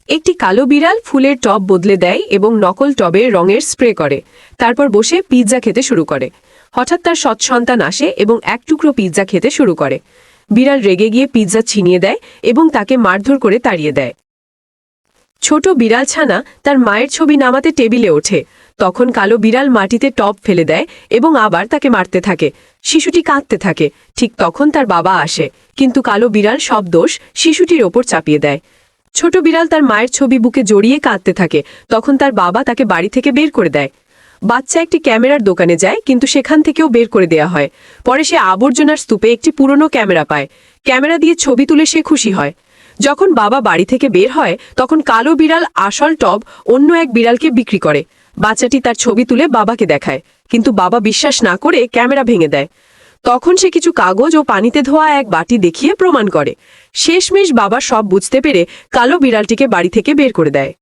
একটি কালো বিড়াল ফুলের টব বদলে দেয় এবং নকল টবে রঙের স্প্রে করে। তারপর বসে পিৎজা খেতে শুরু করে। হঠাৎ তার সৎ সন্তান আসে এবং এক টুকরো পিৎজা খেতে শুরু করে। বিড়াল রেগে গিয়ে পিৎজা ছিনিয়ে দেয় এবং তাকে মারধর করে তাড়িয়ে দেয়। ছোট বিড়াল ছানা তার মায়ের ছবি নামাতে টেবিলে ওঠে। তখন কালো বিড়াল মাটিতে টব ফেলে দেয় এবং আবার তাকে মারতে থাকে। শিশুটি কাঁদতে থাকে। ঠিক তখন তার বাবা আসে, কিন্তু কালো বিড়াল সব দোষ শিশুটির ওপর চাপিয়ে দেয়। ছোট বিড়াল তার মায়ের ছবি বুকে জড়িয়ে কাঁদতে থাকে। তখন তার বাবা তাকে বাড়ি থেকে বের করে দেয়। বাচ্চা একটি ক্যামেরার দোকানে যায়, কিন্তু সেখান থেকেও বের করে দেয়া হয়। পরে সে আবর্জনার স্তূপে একটি পুরনো ক্যামেরা পায়। ক্যামেরা দিয়ে ছবি তুলে সে খুশি হয়। যখন বাবা বাড়ি থেকে বের হয়, তখন কালো বিড়াল আসল টব অন্য এক বিড়ালকে বিক্রি করে। বাচ্চাটি তার ছবি তুলে বাবাকে দেখায়, কিন্তু বাবা বিশ্বাস না করে ক্যামেরা ভেঙে দেয়। তখন সে কিছু কাগজ ও পানিতে ধোয়া এক বাটি দেখিয়ে প্রমাণ করে। শেষমেশ বাবা সব বুঝতে পেরে কালো বিড়ালটিকে বাড়ি থেকে বের করে দেয়।